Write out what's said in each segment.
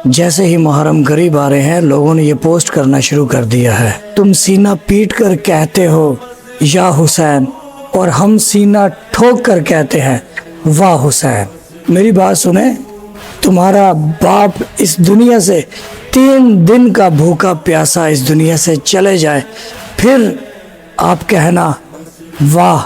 جیسے ہی محرم قریب آ رہے ہیں لوگوں نے یہ پوسٹ کرنا شروع کر دیا ہے، تم سینہ پیٹ کر کہتے ہو یا حسین، اور ہم سینہ ٹھوک کر کہتے ہیں واہ حسین۔ میری بات سنیں، تمہارا باپ اس دنیا سے 3 دن کا بھوکا پیاسا اس دنیا سے چلے جائے، پھر آپ کہنا واہ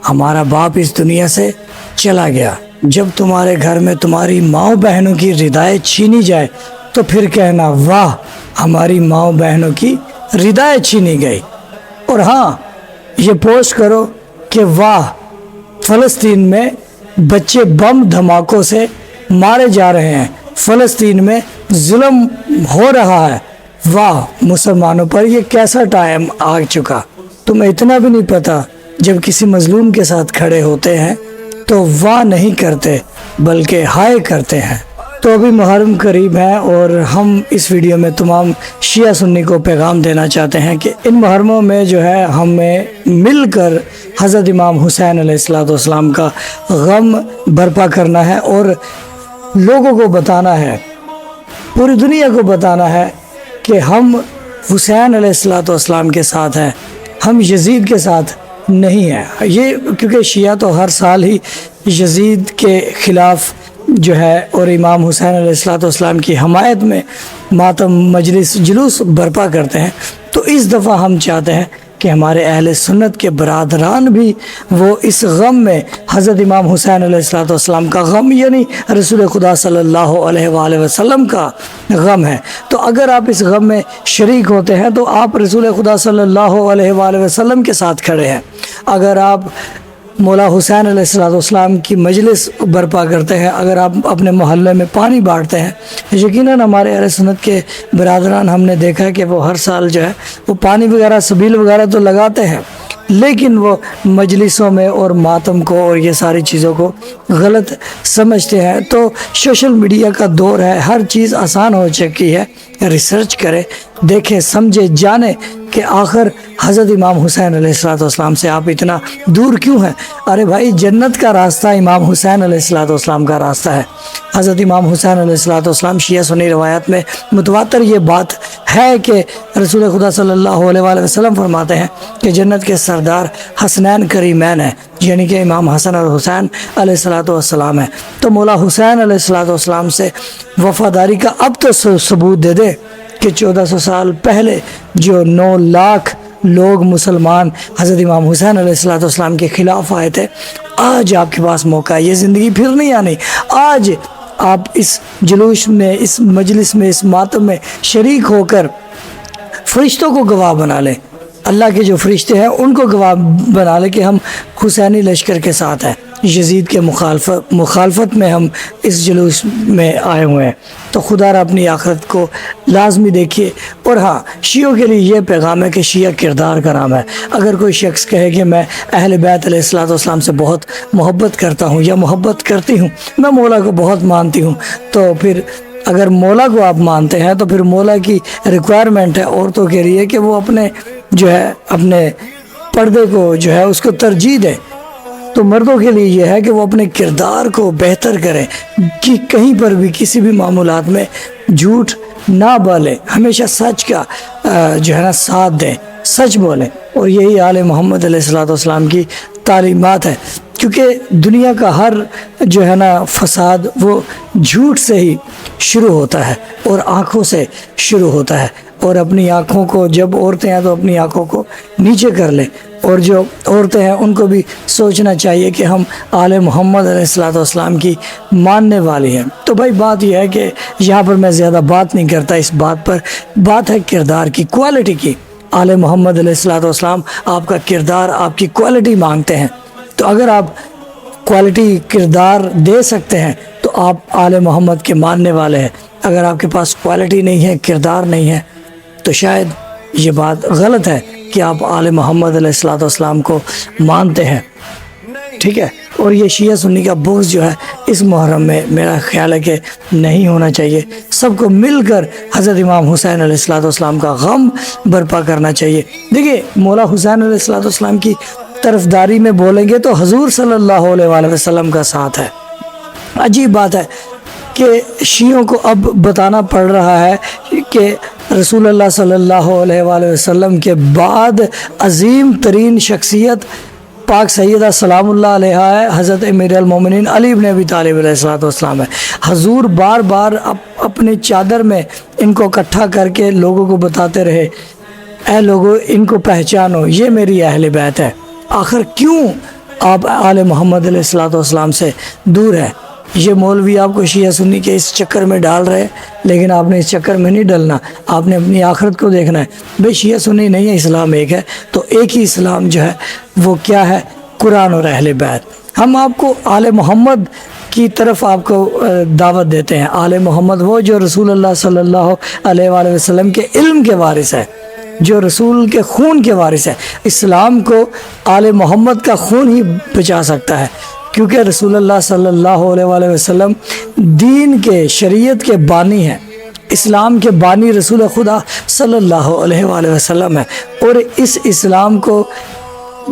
ہمارا باپ اس دنیا سے چلا گیا۔ جب تمہارے گھر میں تمہاری ماؤں بہنوں کی ردائیں چھینی جائے تو پھر کہنا واہ ہماری ماؤں بہنوں کی ردائیں چھینی گئی۔ اور ہاں یہ پوسٹ کرو کہ واہ فلسطین میں بچے بم دھماکوں سے مارے جا رہے ہیں، فلسطین میں ظلم ہو رہا ہے، واہ مسلمانوں پر یہ کیسا ٹائم آ چکا۔ تمہیں اتنا بھی نہیں پتا جب کسی مظلوم کے ساتھ کھڑے ہوتے ہیں تو واہ نہیں کرتے بلکہ ہائے کرتے ہیں۔ تو ابھی محرم قریب ہے اور ہم اس ویڈیو میں تمام شیعہ سنی کو پیغام دینا چاہتے ہیں کہ ان محرموں میں جو ہے ہمیں مل کر حضرت امام حسین علیہ السلام کا غم برپا کرنا ہے اور لوگوں کو بتانا ہے، پوری دنیا کو بتانا ہے کہ ہم حسین علیہ السلام کے ساتھ ہیں، ہم یزید کے ساتھ نہیں ہیں۔ یہ کیونکہ شیعہ تو ہر سال ہی یزید کے خلاف جو ہے اور امام حسین علیہ السلام کی حمایت میں ماتم مجلس جلوس برپا کرتے ہیں، تو اس دفعہ ہم چاہتے ہیں کہ ہمارے اہل سنت کے برادران بھی وہ اس غم میں حضرت امام حسین علیہ السلام کا غم یعنی رسول خدا صلی اللہ علیہ وآلہ وسلم کا غم ہے، تو اگر آپ اس غم میں شریک ہوتے ہیں تو آپ رسول خدا صلی اللہ علیہ وآلہ وسلم کے ساتھ کھڑے ہیں۔ اگر آپ مولا حسین علیہ السلام کی مجلس برپا کرتے ہیں، اگر آپ اپنے محلے میں پانی بانٹتے ہیں، یقیناً ہمارے اہل سنت کے برادران ہم نے دیکھا کہ وہ ہر سال جو ہے وہ پانی وغیرہ سبیل وغیرہ تو لگاتے ہیں، لیکن وہ مجلسوں میں اور ماتم کو اور یہ ساری چیزوں کو غلط سمجھتے ہیں۔ تو سوشل میڈیا کا دور ہے، ہر چیز آسان ہو چکی ہے، ریسرچ کریں، دیکھیں، سمجھے، جانیں کہ آخر حضرت امام حسین علیہ السلام سے آپ اتنا دور کیوں ہیں۔ ارے بھائی جنت کا راستہ امام حسین علیہ السلام کا راستہ ہے۔ حضرت امام حسین علیہ السلام شیعہ سنی روایات میں متواتر یہ بات ہے کہ رسول خدا صلی اللہ علیہ وآلہ وسلم فرماتے ہیں کہ جنت کے سردار حسنین کریمین ہیں، یعنی کہ امام حسن اور حسین علیہ السلام ہیں۔ تو مولا حسین علیہ السلام سے وفاداری کا اب تو ثبوت دے دے کہ 1400 سال پہلے جو 9 لاکھ لوگ مسلمان حضرت امام حسین علیہ السلام کے خلاف آئے تھے، آج آپ کے پاس موقع ہے، یہ زندگی پھر نہیں آنی۔ آج آپ اس جلوس میں، اس مجلس میں، اس ماتم میں شریک ہو کر فرشتوں کو گواہ بنا لیں، اللہ کے جو فرشتے ہیں ان کو گواہ بنا لیں کہ ہم حسینی لشکر کے ساتھ ہیں، یزید کے مخالفت میں ہم اس جلوس میں آئے ہوئے ہیں۔ تو خدا را اپنی آخرت کو لازمی دیکھیے۔ اور ہاں شیعوں کے لیے یہ پیغام ہے کہ شیعہ کردار کا نام ہے۔ اگر کوئی شخص کہے کہ میں اہل بیت علیہ السلام سے بہت محبت کرتا ہوں یا محبت کرتی ہوں، میں مولا کو بہت مانتی ہوں، تو پھر اگر مولا کو آپ مانتے ہیں تو پھر مولا کی ریکوائرمنٹ ہے عورتوں کے لیے کہ وہ اپنے جو ہے اپنے پردے کو جو ہے اس کو ترجیح دیں۔ تو مردوں کے لیے یہ ہے کہ وہ اپنے کردار کو بہتر کریں، کہ کہیں پر بھی کسی بھی معاملات میں جھوٹ نہ بولیں، ہمیشہ سچ کا جو ہے نا ساتھ دیں، سچ بولیں، اور یہی آل محمد علیہ السلام کی تعلیمات ہے۔ کیونکہ دنیا کا ہر جو ہے نا فساد وہ جھوٹ سے ہی شروع ہوتا ہے اور آنکھوں سے شروع ہوتا ہے، اور اپنی آنکھوں کو، جب عورتیں ہیں تو اپنی آنکھوں کو نیچے کر لیں، اور جو عورتیں ہیں ان کو بھی سوچنا چاہیے کہ ہم آل محمد علیہ السلام کی ماننے والی ہیں۔ تو بھائی بات یہ ہے کہ یہاں پر میں زیادہ بات نہیں کرتا اس بات پر، بات ہے کردار کی، کوالٹی کی۔ آل محمد علیہ السلام آپ کا کردار، آپ کی کوالٹی مانگتے ہیں، تو اگر آپ کوالٹی کردار دے سکتے ہیں تو آپ آل محمد کے ماننے والے ہیں۔ اگر آپ کے پاس کوالٹی نہیں ہے، کردار نہیں ہے، تو شاید یہ بات غلط ہے کہ آپ آل محمد علیہ السلام کو مانتے ہیں، ٹھیک ہے۔ اور یہ شیعہ سنی کا بغض جو ہے اس محرم میں میرا خیال ہے کہ نہیں ہونا چاہیے۔ سب کو مل کر حضرت امام حسین علیہ السلام کا غم برپا کرنا چاہیے۔ دیکھیے مولا حسین علیہ السلام کی طرفداری میں بولیں گے تو حضور صلی اللہ علیہ وآلہ وسلم کا ساتھ ہے۔ عجیب بات ہے، کہ شیعوں کو اب بتانا پڑ رہا ہے کہ رسول اللہ صلی اللہ علیہ وآلہ وسلم کے بعد عظیم ترین شخصیت پاک سیدہ سلام اللہ علیہ ہے، حضرت امیر المومنین علی بن ابی طالب علیہ الصلوۃ والسلام ہے۔ حضور بار بار اپنے چادر میں ان کو اکٹھا کر کے لوگوں کو بتاتے رہے، اے لوگوں ان کو پہچانو، یہ میری اہل بیت ہے۔ آخر کیوں آپ آل محمد علیہ الصلوۃ والسلام سے دور ہے؟ یہ مولوی آپ کو شیعہ سنی کے اس چکر میں ڈال رہے، لیکن آپ نے اس چکر میں نہیں ڈلنا، آپ نے اپنی آخرت کو دیکھنا ہے۔ بھئی شیعہ سنی نہیں ہے، اسلام ایک ہے، تو ایک ہی اسلام جو ہے وہ کیا ہے؟ قرآن اور اہل بیت۔ ہم آپ کو آل محمد کی طرف آپ کو دعوت دیتے ہیں۔ آل محمد وہ جو رسول اللہ صلی اللہ علیہ وآلہ وسلم کے علم کے وارث ہے، جو رسول کے خون کے وارث ہے۔ اسلام کو آل محمد کا خون ہی بچا سکتا ہے، کیونکہ رسول اللہ صلی اللہ علیہ وآلہ وسلم دین کے، شریعت کے بانی ہیں۔ اسلام کے بانی رسول خدا صلی اللہ علیہ وآلہ وسلم ہے، اور اس اسلام کو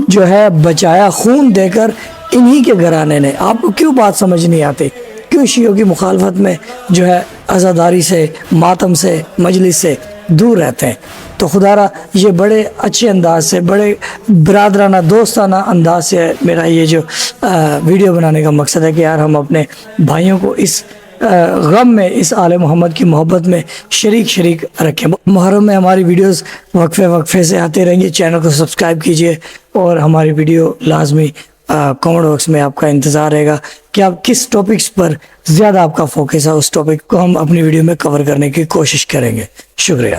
جو ہے بچایا خون دے کر انہی کے گھرانے نے۔ آپ کو کیوں بات سمجھ نہیں آتی؟ کیوں شیعوں کی مخالفت میں جو ہے عزاداری سے، ماتم سے، مجلس سے دور رہتے ہیں؟ تو خدا را یہ بڑے اچھے انداز سے، بڑے برادرانہ دوستانہ انداز سے میرا یہ جو ویڈیو بنانے کا مقصد ہے کہ یار ہم اپنے بھائیوں کو اس غم میں، اس آل محمد کی محبت میں شریک رکھیں۔ محرم میں ہماری ویڈیوز وقفے سے آتے رہیں گے، چینل کو سبسکرائب کیجئے، اور ہماری ویڈیو لازمی کمنٹ باکس میں آپ کا انتظار رہے گا کہ آپ کس ٹاپکس پر زیادہ آپ کا فوکس ہے، اس ٹاپک کو ہم اپنی ویڈیو میں کور کرنے کی کوشش کریں گے۔ شکریہ۔